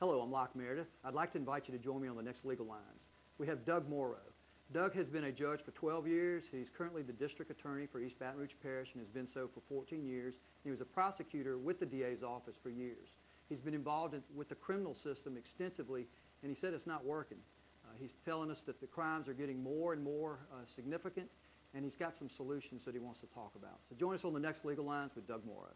Hello, I'm Locke Meredith. I'd like to invite you to join me on the next Legal Lines. We have Doug Morrow. Doug has been a judge for 12 years. He's currently the District Attorney for East Baton Rouge Parish and has been so for 14 years. He was a prosecutor with the DA's office for years. He's been involved with the criminal system extensively, and he said it's not working. He's telling us that the crimes are getting more and more significant, and he's got some solutions that he wants to talk about. So join us on the next Legal Lines with Doug Morrow.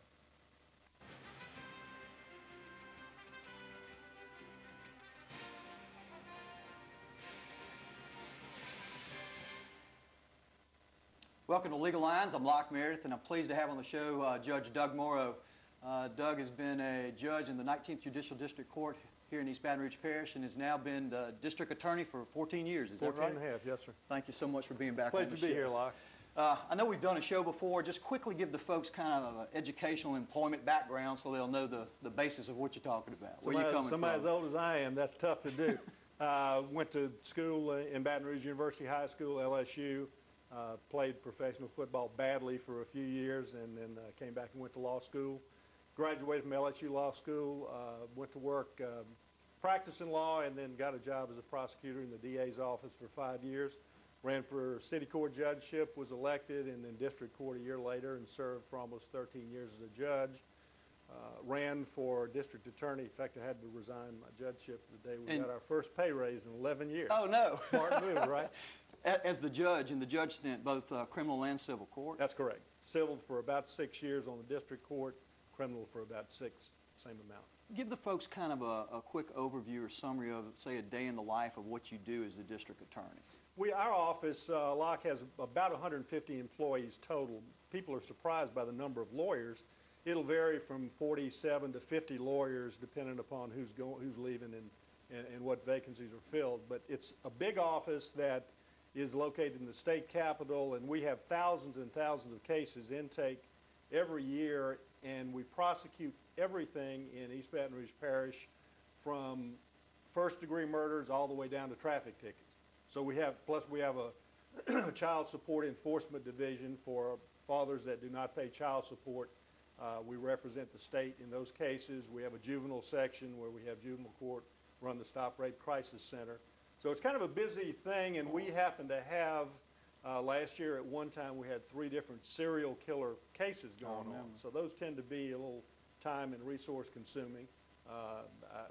Welcome to Legal Lines. I'm Locke Meredith, and I'm pleased to have on the show Judge Doug Morrow. Doug has been a judge in the 19th Judicial District Court here in East Baton Rouge Parish and has now been the District Attorney for 14 years. Is that right? 14 and a half, yes, sir. Thank you so much for being back on the show. Pleasure to be here, Locke. I know we've done a show before. Just quickly give the folks kind of an educational employment background so they'll know the basis of what you're talking about. Where you coming from? Somebody as old as I am, that's tough to do. Went to school in Baton Rouge University High School, LSU. Played professional football badly for a few years and then came back and went to law school. Graduated from LSU Law School, went to work practicing law and then got a job as a prosecutor in the DA's office for 5 years. Ran for city court judgeship, was elected, and then district court a year later and served for almost 13 years as a judge. Ran for district attorney. In fact, I had to resign my judgeship the day we got our first pay raise in 11 years. Oh, no. Smart move, right? As the judge, in the judge stint, both criminal and civil court? That's correct. Civil for about 6 years on the district court, criminal for about 6, same amount. Give the folks kind of a quick overview or summary of, say, a day in the life of what you do as the district attorney. Our office, Locke, has about 150 employees total. People are surprised by the number of lawyers. It'll vary from 47 to 50 lawyers depending upon who's leaving and what vacancies are filled. But it's a big office that is located in the state capitol, and we have thousands and thousands of cases intake every year, and we prosecute everything in East Baton Rouge Parish from first-degree murders all the way down to traffic tickets. So we have a child support enforcement division for fathers that do not pay child support. We represent the state in those cases. We have a juvenile section where we have juvenile court run the Stop Rape Crisis Center. So it's kind of a busy thing, and we happen to have, last year at one time, we had 3 different serial killer cases going on. So those tend to be a little time and resource consuming.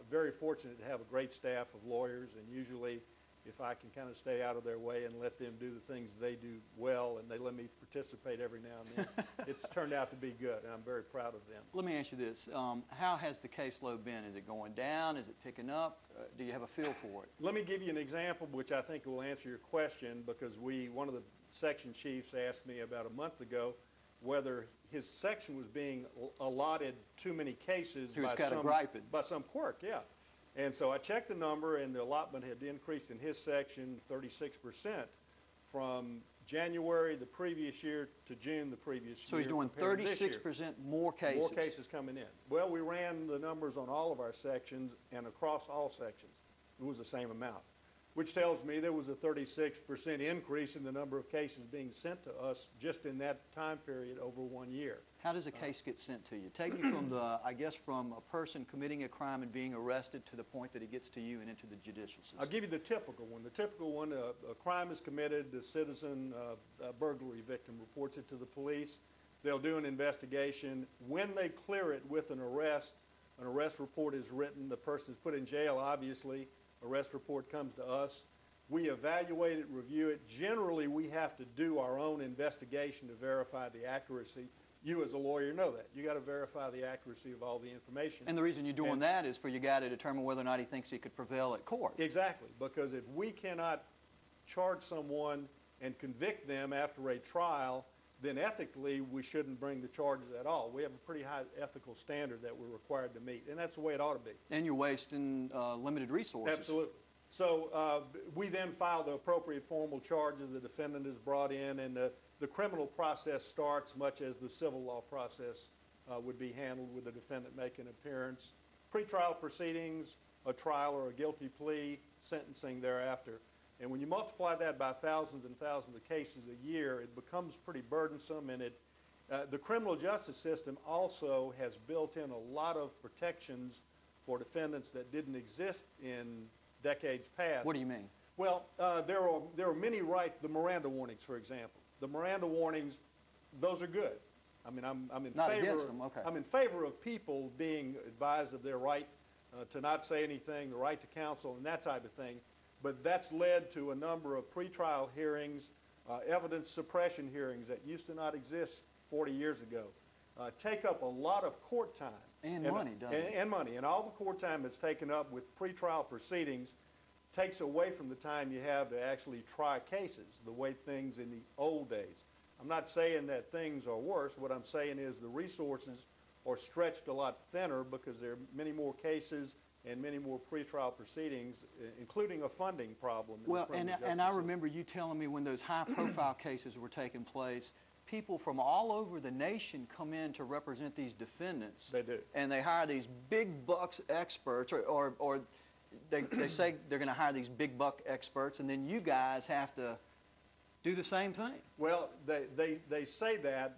Very fortunate to have a great staff of lawyers, and usually if I can kind of stay out of their way and let them do the things they do well and they let me participate every now and then, it's turned out to be good, and I'm very proud of them. Let me ask you this. How has the caseload been? Is it going down? Is it picking up? Do you have a feel for it? Let me give you an example which I think will answer your question, because one of the section chiefs asked me about a month ago whether his section was being allotted too many cases by some clerk, yeah. And so I checked the number, and the allotment had increased in his section 36% from January the previous year to June the previous year. So he's doing 36% more cases. More cases coming in. Well, we ran the numbers on all of our sections, and across all sections, it was the same amount, which tells me there was a 36% increase in the number of cases being sent to us just in that time period over 1 year. How does a case get sent to you? Take me from from a person committing a crime and being arrested to the point that it gets to you and into the judicial system. I'll give you the typical one. The typical one, a crime is committed, the citizen, a burglary victim reports it to the police. They'll do an investigation. When they clear it with an arrest report is written. The person is put in jail, obviously. Arrest report comes to us. We evaluate it, review it. Generally, we have to do our own investigation to verify the accuracy. You as a lawyer know that. You got to verify the accuracy of all the information. And the reason you're doing that is for your guy to determine whether or not he thinks he could prevail at court. Exactly, because if we cannot charge someone and convict them after a trial, then ethically we shouldn't bring the charges at all. We have a pretty high ethical standard that we're required to meet, and that's the way it ought to be. And you're wasting limited resources. Absolutely. So we then file the appropriate formal charges. The defendant is brought in, and the criminal process starts much as the civil law process would be handled, with the defendant making an appearance. Pre-trial proceedings, a trial or a guilty plea, sentencing thereafter. And when you multiply that by thousands and thousands of cases a year, it becomes pretty burdensome, and the criminal justice system also has built in a lot of protections for defendants that didn't exist in decades past. What do you mean? Well, there are many the Miranda warnings, for example. The Miranda warnings, those are good. I mean, I'm in Not favor. against them, okay. I'm in favor of people being advised of their right to not say anything, the right to counsel, and that type of thing. But that's led to a number of pretrial hearings, evidence suppression hearings that used to not exist 40 years ago. Take up a lot of court time. And money, doesn't it? And money. And all the court time that's taken up with pretrial proceedings takes away from the time you have to actually try cases, the way things in the old days. I'm not saying that things are worse. What I'm saying is the resources are stretched a lot thinner because there are many more cases and many more pretrial proceedings, including a funding problem. Well, and I remember you telling me when those high-profile cases were taking place, people from all over the nation come in to represent these defendants. They do. And they hire these big bucks experts, or they say they're going to hire these big buck experts, and then you guys have to do the same thing. Well, they say that.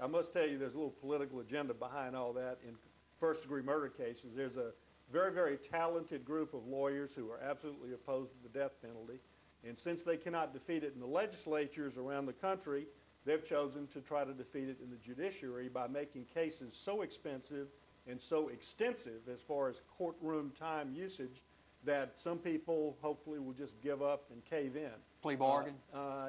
I must tell you, there's a little political agenda behind all that. In first-degree murder cases, there's a very, very talented group of lawyers who are absolutely opposed to the death penalty. And since they cannot defeat it in the legislatures around the country, they've chosen to try to defeat it in the judiciary by making cases so expensive and so extensive as far as courtroom time usage that some people hopefully will just give up and cave in. Plea bargain?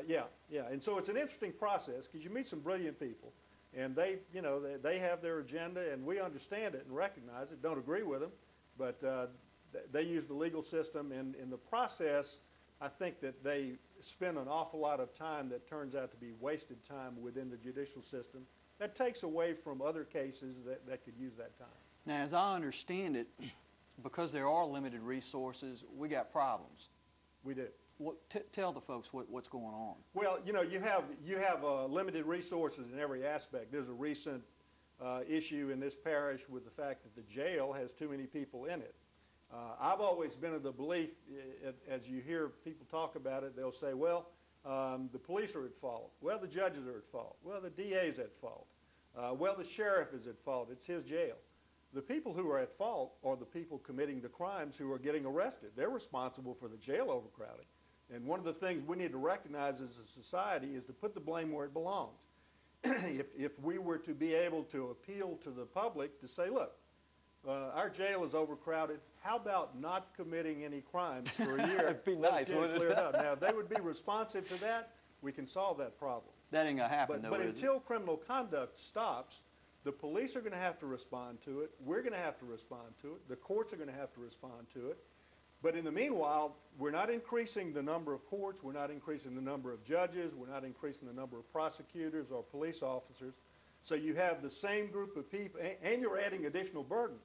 Yeah. And so it's an interesting process because you meet some brilliant people, and they have their agenda, and we understand it and recognize it, don't agree with them, but they use the legal system, and in the process, I think that they spend an awful lot of time that turns out to be wasted time within the judicial system. That takes away from other cases that could use that time. Now, as I understand it, because there are limited resources, we got problems. We do. Tell the folks what's going on. Well, you have limited resources in every aspect. There's a recent issue in this parish with the fact that the jail has too many people in it. I've always been of the belief, as you hear people talk about it, they'll say, well, the police are at fault. Well, the judges are at fault. Well, the DA's at fault. Well, the sheriff is at fault. It's his jail. The people who are at fault are the people committing the crimes who are getting arrested. They're responsible for the jail overcrowding. And one of the things we need to recognize as a society is to put the blame where it belongs. If we were to be able to appeal to the public to say, look, our jail is overcrowded, how about not committing any crimes for a year? It'd be nice, wouldn't it? Now, if they would be responsive to that, we can solve that problem. That ain't going to happen, though, But is until criminal conduct stops, the police are going to have to respond to it. We're going to have to respond to it. The courts are going to have to respond to it. But in the meanwhile, we're not increasing the number of courts. We're not increasing the number of judges. We're not increasing the number of prosecutors or police officers. So you have the same group of people, and you're adding additional burdens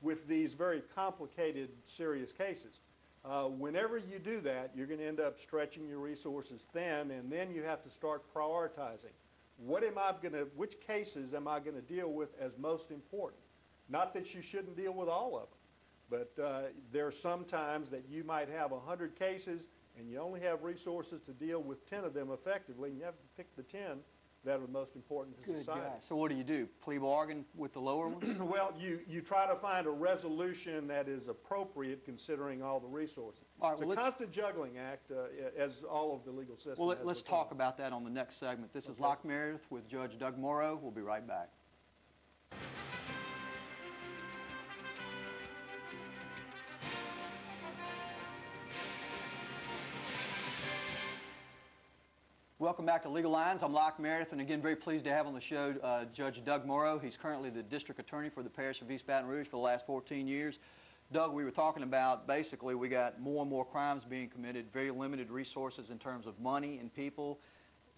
with these very complicated, serious cases. Whenever you do that, you're going to end up stretching your resources thin, and then you have to start prioritizing. Which cases am I going to deal with as most important? Not that you shouldn't deal with all of them, but there are some times that you might have 100 cases and you only have resources to deal with 10 of them effectively, and you have to pick the 10 that are the most important to society. Guy. So what do? Plea bargain with the lower ones? Well, you try to find a resolution that is appropriate considering all the resources. All right, it's a constant juggling act, as all of the legal system. Well, let's talk about that on the next segment. This is Locke Meredith with Judge Doug Morrow. We'll be right back. Welcome back to Legal Lines. I'm Locke Meredith, and again, very pleased to have on the show Judge Doug Morrow. He's currently the District Attorney for the Parish of East Baton Rouge for the last 14 years. Doug, we were talking about, basically, we got more and more crimes being committed, very limited resources in terms of money and people,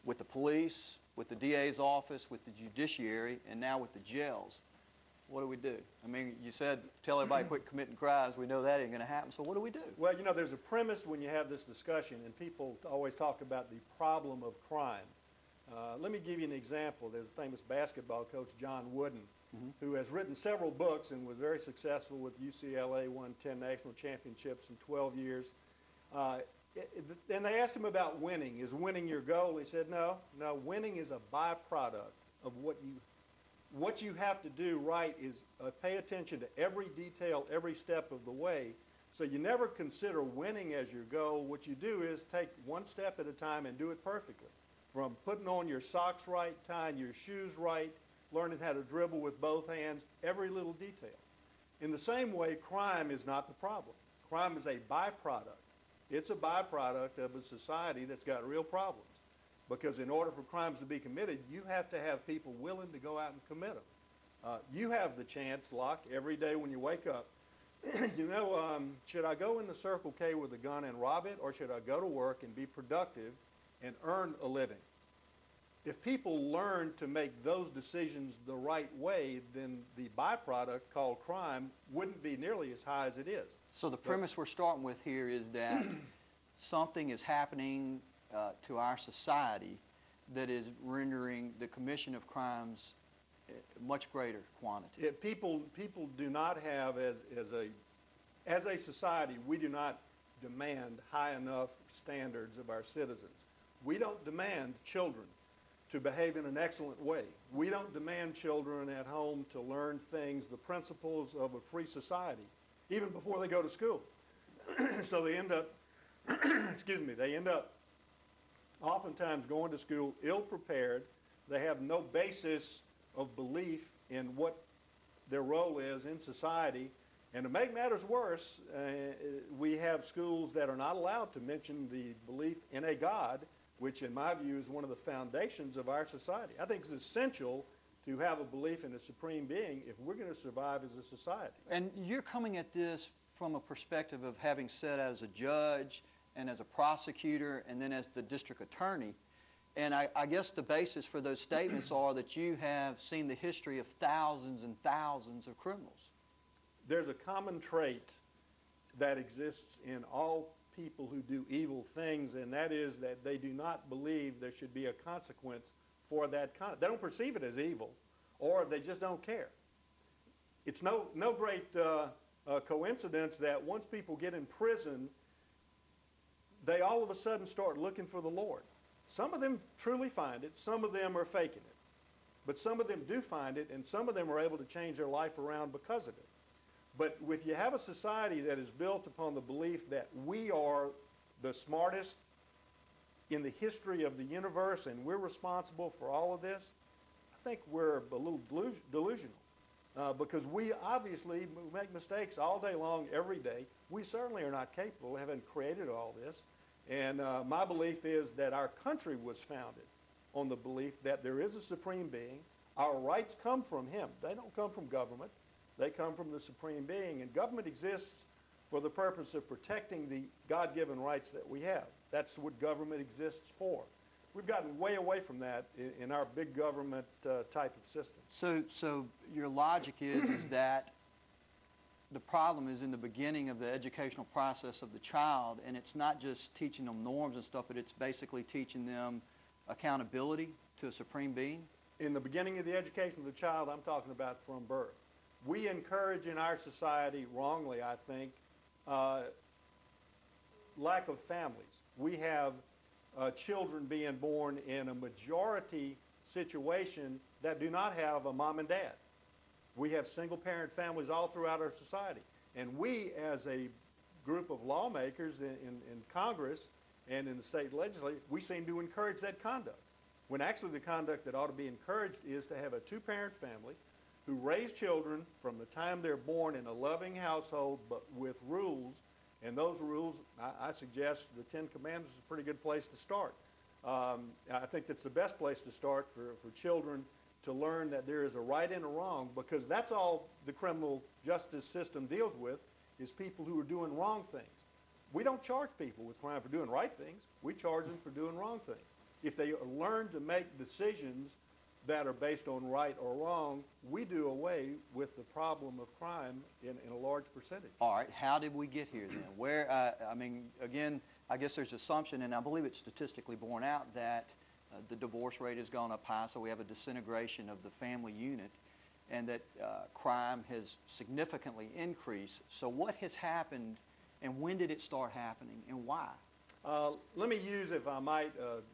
with the police, with the DA's office, with the judiciary, and now with the jails. What do we do? I mean, you said, tell everybody quit committing crimes. We know that ain't going to happen, so what do we do? Well, there's a premise when you have this discussion, and people always talk about the problem of crime. Let me give you an example. There's a famous basketball coach, John Wooden, who has written several books and was very successful with UCLA, won 10 national championships in 12 years. And they asked him about winning. Is winning your goal? He said, no, winning is a byproduct of what you what you have to do right is pay attention to every detail, every step of the way. So you never consider winning as your goal. What you do is take one step at a time and do it perfectly. From putting on your socks right, tying your shoes right, learning how to dribble with both hands, every little detail. In the same way, crime is not the problem. Crime is a byproduct. It's a byproduct of a society that's got real problems. Because in order for crimes to be committed, you have to have people willing to go out and commit them. You have the chance, Locke, every day when you wake up, you know, should I go in the Circle K with a gun and rob it, or should I go to work and be productive and earn a living? If people learn to make those decisions the right way, then the byproduct called crime wouldn't be nearly as high as it is. So the premise we're starting with here is that something is happening to our society that is rendering the commission of crimes much greater quantity. People do not have, as a society, we do not demand high enough standards of our citizens. We don't demand children to behave in an excellent way. We don't demand children at home to learn things, the principles of a free society, even before they go to school. So they end up, they end up oftentimes going to school ill-prepared. They have no basis of belief in what their role is in society. And to make matters worse, we have schools that are not allowed to mention the belief in a God, which in my view is one of the foundations of our society. I think it's essential to have a belief in a supreme being if we're going to survive as a society. And you're coming at this from a perspective of having sat as a judge and as a prosecutor and then as the district attorney. And I guess the basis for those statements are that you have seen the history of thousands and thousands of criminals. There's a common trait that exists in all people who do evil things, and that is that they do not believe there should be a consequence for that conduct. They don't perceive it as evil, or they just don't care. It's no great coincidence that once people get in prison, they all of a sudden start looking for the Lord. Some of them truly find it, some of them are faking it. But some of them do find it, and some of them are able to change their life around because of it. But if you have a society that is built upon the belief that we are the smartest in the history of the universe and we're responsible for all of this, I think we're a little delusional. Because we obviously make mistakes all day long, every day. We certainly are not capable, haven't created all this. And my belief is that our country was founded on the belief that there is a supreme being. Our rights come from him. They don't come from government. They come from the supreme being. And government exists for the purpose of protecting the God-given rights that we have. That's what government exists for. We've gotten way away from that in our big government type of system. So your logic is that the problem is in the beginning of the educational process of the child, and it's not just teaching them norms and stuff, but it's basically teaching them accountability to a supreme being? In the beginning of the education of the child, I'm talking about from birth. We encourage in our society, wrongly I think, lack of families. We have children being born in a majority situation that do not have a mom and dad. We have single-parent families all throughout our society. And we, as a group of lawmakers in Congress and in the state legislature, we seem to encourage that conduct. When actually the conduct that ought to be encouraged is to have a two-parent family who raise children from the time they're born in a loving household, but with rules. And those rules, I suggest the Ten Commandments is a pretty good place to start. I think that's the best place to start for children to learn that there is a right and a wrong, because that's all the criminal justice system deals with, is people who are doing wrong things. We don't charge people with crime for doing right things. We charge them for doing wrong things. If they learn to make decisions that are based on right or wrong, we do away with the problem of crime in a large percentage. All right, how did we get here then? Where, I mean, again, I guess there's assumption, and I believe it's statistically borne out, that the divorce rate has gone up high, so we have a disintegration of the family unit, and that crime has significantly increased. So what has happened, and when did it start happening, and why? Let me use, if I might,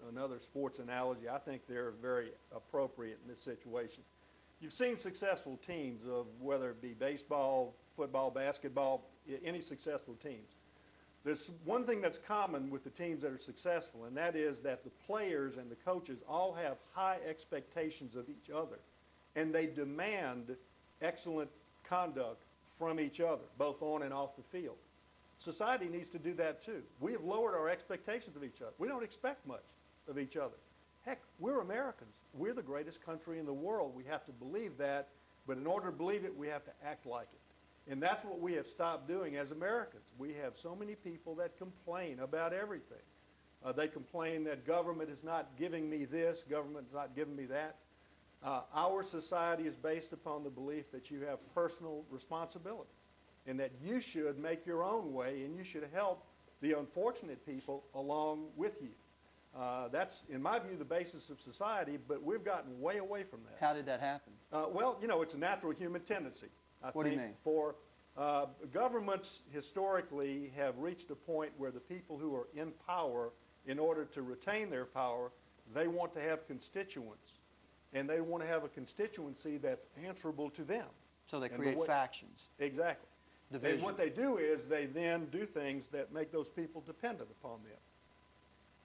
another sports analogy. I think they're very appropriate in this situation. You've seen successful teams of whether it be baseball, football, basketball, any successful teams. There's one thing that's common with the teams that are successful, and that is that the players and the coaches all have high expectations of each other, and they demand excellent conduct from each other, both on and off the field. Society needs to do that too. We have lowered our expectations of each other. We don't expect much of each other. Heck, we're Americans. We're the greatest country in the world. We have to believe that, but in order to believe it, we have to act like it. And that's what we have stopped doing as Americans. We have so many people that complain about everything. They complain that government is not giving me this, government is not giving me that. Our society is based upon the belief that you have personal responsibility and that you should make your own way and you should help the unfortunate people along with you. That's, in my view, the basis of society, but we've gotten way away from that. How did that happen? Well, you know, it's a natural human tendency. What do you mean? For governments historically have reached a point where the people who are in power, in order to retain their power, they want to have constituents. And they want to have a constituency that's answerable to them. So they create factions. Exactly. Division. And what they do is they then do things that make those people dependent upon them.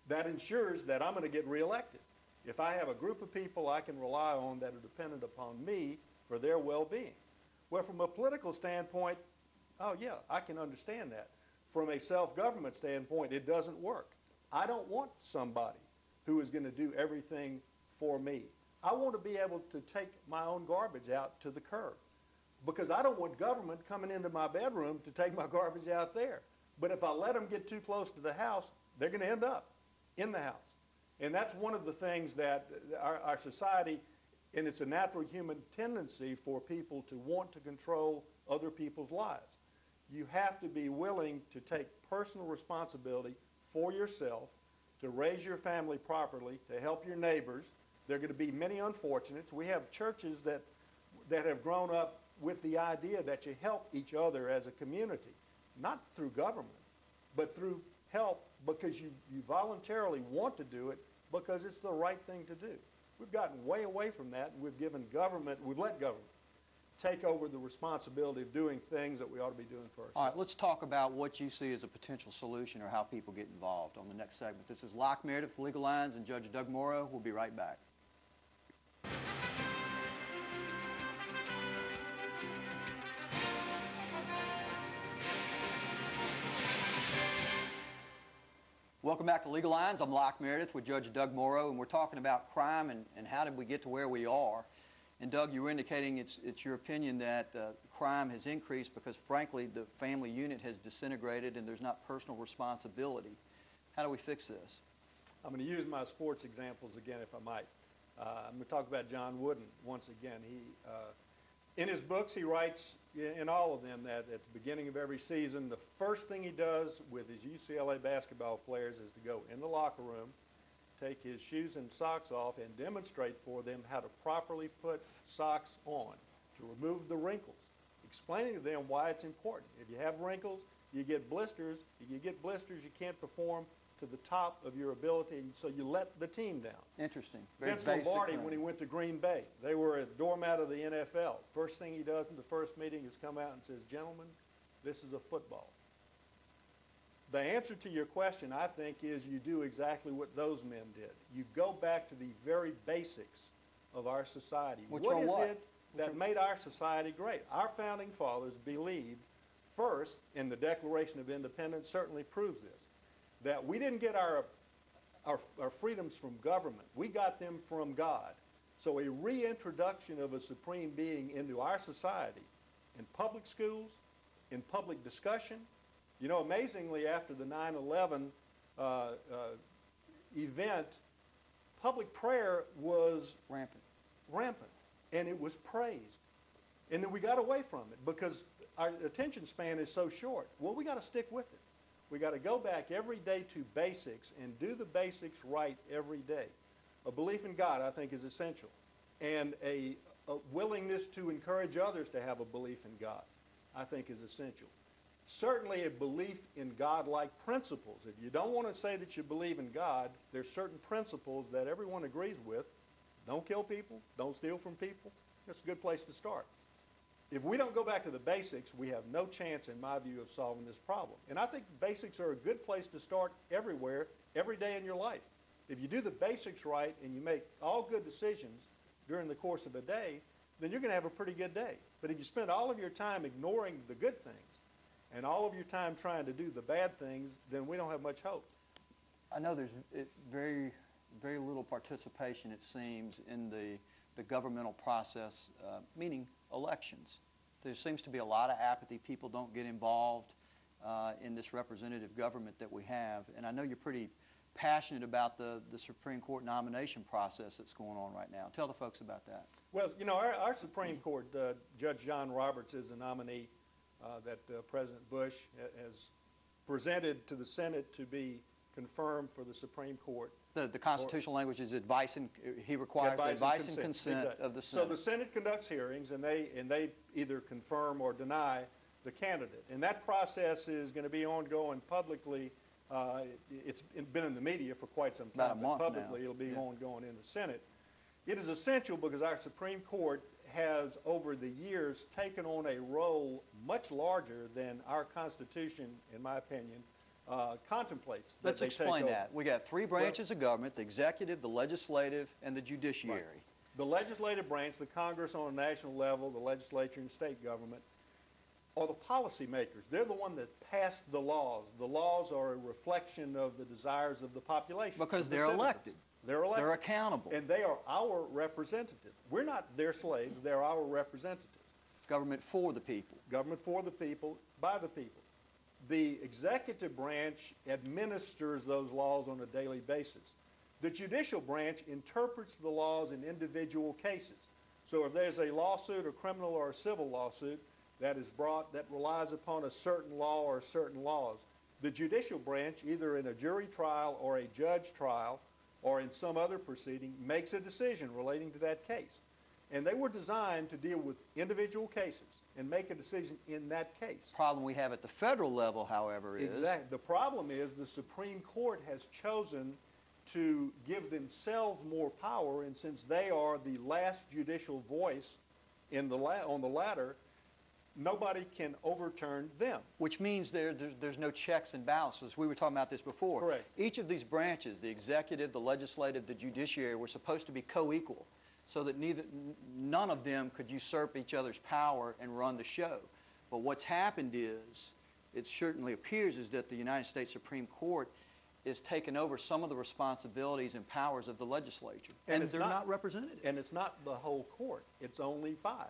That ensures that I'm going to get reelected. If I have a group of people I can rely on that are dependent upon me for their well-being. Well, from a political standpoint, oh yeah, I can understand that. From a self-government standpoint, it doesn't work. I don't want somebody who is going to do everything for me. I want to be able to take my own garbage out to the curb because I don't want government coming into my bedroom to take my garbage out there. But if I let them get too close to the house, they're going to end up in the house. And that's one of the things that our society, and it's a natural human tendency for people to want to control other people's lives. You have to be willing to take personal responsibility for yourself, to raise your family properly, to help your neighbors. There are going to be many unfortunates. We have churches that have grown up with the idea that you help each other as a community, not through government, but through help because you voluntarily want to do it because it's the right thing to do. We've gotten way away from that, and we've let government take over the responsibility of doing things that we ought to be doing for ourselves. All right, let's talk about what you see as a potential solution or how people get involved on the next segment. This is Locke Meredith, Legal Lines, and Judge Doug Morrow. We'll be right back. Welcome back to Legal Lines. I'm Locke Meredith with Judge Doug Morrow, and we're talking about crime and how did we get to where we are. And Doug, you were indicating it's your opinion that crime has increased because, frankly, the family unit has disintegrated and there's not personal responsibility. How do we fix this? I'm going to use my sports examples again, if I might. I'm going to talk about John Wooden once again. In his books, he writes in all of them that at the beginning of every season, the first thing he does with his UCLA basketball players is to go in the locker room, take his shoes and socks off, and demonstrate for them how to properly put socks on, to remove the wrinkles, explaining to them why it's important. If you have wrinkles, you get blisters. If you get blisters, you can't perform to the top of your ability, so you let the team down. Interesting. Vince Lombardi, when he went to Green Bay, they were a doormat of the NFL. First thing he does in the first meeting is come out and says, "Gentlemen, this is a football." The answer to your question, I think, is you do exactly what those men did. You go back to the very basics of our society. What is it that made our society great? Our founding fathers believed, first, and the Declaration of Independence certainly proves this, that we didn't get our freedoms from government. We got them from God. So a reintroduction of a supreme being into our society, in public schools, in public discussion. You know, amazingly, after the 9/11 event, public prayer was rampant, and it was praised. And then we got away from it because our attention span is so short. Well, we got to stick with it. We got to go back every day to basics and do the basics right every day. A belief in God, I think, is essential. And a willingness to encourage others to have a belief in God, I think, is essential. Certainly a belief in God-like principles. If you don't want to say that you believe in God, there's certain principles that everyone agrees with. Don't kill people. Don't steal from people. That's a good place to start. If we don't go back to the basics, we have no chance, in my view, of solving this problem. And I think basics are a good place to start everywhere, every day in your life. If you do the basics right and you make all good decisions during the course of a day, then you're going to have a pretty good day. But if you spend all of your time ignoring the good things and all of your time trying to do the bad things, then we don't have much hope. I know there's very little participation, it seems, in the governmental process, meaning elections. There seems to be a lot of apathy. People don't get involved in this representative government that we have. And I know you're pretty passionate about the Supreme Court nomination process that's going on right now. Tell the folks about that. Well, you know, our Supreme Court, Judge John Roberts is the nominee that President Bush has presented to the Senate to be confirmed for the Supreme Court. The constitutional language is advice, and he requires advice and consent exactly. Of the Senate. So the Senate conducts hearings, and they either confirm or deny the candidate. And that process is going to be ongoing publicly. It's been in the media for quite some time. About a month publicly, now. It'll be ongoing in the Senate. It is essential because our Supreme Court has, over the years, taken on a role much larger than our Constitution, in my opinion, contemplates. Let's explain that. We got three branches of government: the executive, the legislative, and the judiciary. Right. The legislative branch, the Congress on a national level, the legislature and state government, are the policy makers. They're the one that passed the laws. The laws are a reflection of the desires of the population. Because they're elected. They're elected. They're accountable. And they are our representatives. We're not their slaves. They're our representatives. Government for the people. Government for the people, by the people. The executive branch administers those laws on a daily basis. The judicial branch interprets the laws in individual cases. So if there's a lawsuit, a criminal or a civil lawsuit, that is brought that relies upon a certain law or certain laws, the judicial branch, either in a jury trial or a judge trial or in some other proceeding, makes a decision relating to that case. And they were designed to deal with individual cases and make a decision in that case. The problem we have at the federal level, however, is... Exactly. The problem is the Supreme Court has chosen to give themselves more power, and since they are the last judicial voice on the ladder, nobody can overturn them. Which means there's no checks and balances. We were talking about this before. Correct. Each of these branches, the executive, the legislative, the judiciary, were supposed to be co-equal, so that none of them could usurp each other's power and run the show. But what's happened is, it certainly appears, is that the United States Supreme Court is taking over some of the responsibilities and powers of the legislature. And they're not represented. And it's not the whole court. It's only 5.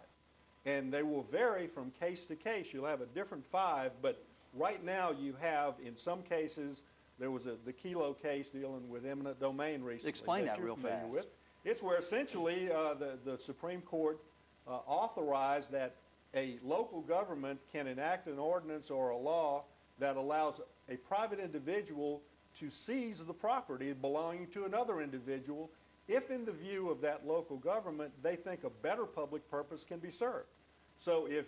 And they will vary from case to case. You'll have a different 5, but right now you have, in some cases, there was the Kelo case dealing with eminent domain recently. Explain that real fast. With. It's where essentially the Supreme Court authorized that a local government can enact an ordinance or a law that allows a private individual to seize the property belonging to another individual if, in the view of that local government, they think a better public purpose can be served. So if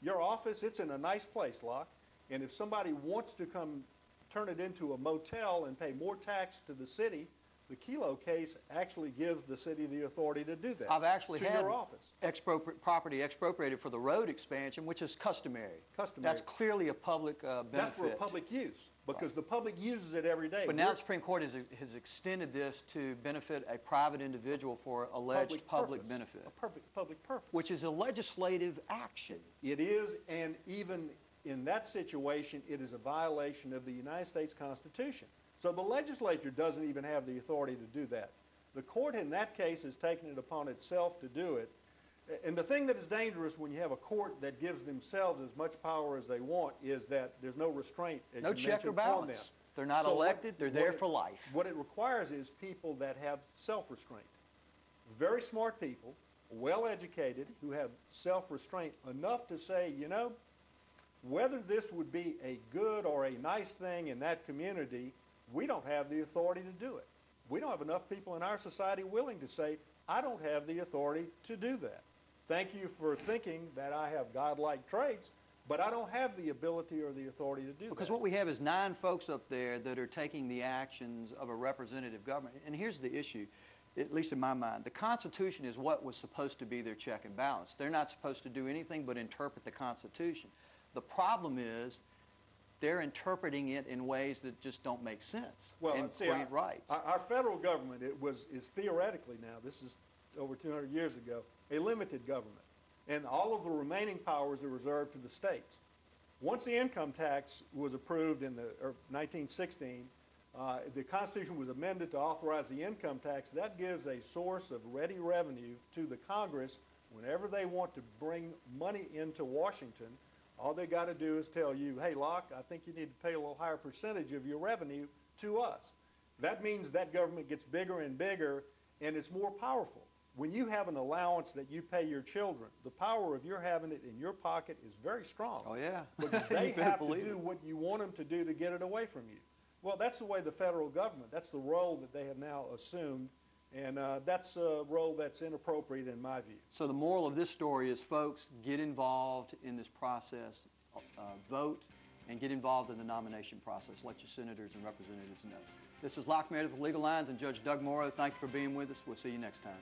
your office, it's in a nice place, Locke, and if somebody wants to come turn it into a motel and pay more tax to the city, the Kelo case actually gives the city the authority to do that. I've actually had your office. Property expropriated for the road expansion, which is customary. That's clearly a public benefit. That's for public use, because the public uses it every day. But now the Supreme Court has extended this to benefit a private individual for alleged public benefit. A public purpose. Which is a legislative action. It is, and even in that situation, it is a violation of the United States Constitution. So the legislature doesn't even have the authority to do that. The court in that case has taken it upon itself to do it. And the thing that is dangerous when you have a court that gives themselves as much power as they want is that there's no restraint, as no check or balance. They're not elected, they're there for life. What it requires is people that have self-restraint. Very smart people, well-educated, who have self-restraint enough to say, you know, whether this would be a good or a nice thing in that community, we don't have the authority to do it. We don't have enough people in our society willing to say, I don't have the authority to do that. Thank you for thinking that I have godlike traits, but I don't have the ability or the authority to do that. Because what we have is 9 folks up there that are taking the actions of a representative government. And here's the issue. at least in my mind, the Constitution is what was supposed to be their check and balance. They're not supposed to do anything but interpret the Constitution. The problem is they're interpreting it in ways that just don't make sense and grant rights. Our federal government is theoretically now, this is over 200 years ago, a limited government. And all of the remaining powers are reserved to the states. Once the income tax was approved in 1916, the Constitution was amended to authorize the income tax. That gives a source of ready revenue to the Congress whenever they want to bring money into Washington. All they got to do is tell you, hey, Locke, I think you need to pay a little higher percentage of your revenue to us. That means that government gets bigger and bigger, and it's more powerful. When you have an allowance that you pay your children, the power of your having it in your pocket is very strong. Oh, yeah. Because they have to do what you want them to do to get it away from you. Well, that's the way the federal government, that's the role that they have now assumed, and that's a role that's inappropriate in my view. So the moral of this story is, folks, get involved in this process, vote, and get involved in the nomination process. Let your senators and representatives know. This is Locke Meredith with Legal Lines and Judge Doug Morrow. Thank you for being with us. We'll see you next time.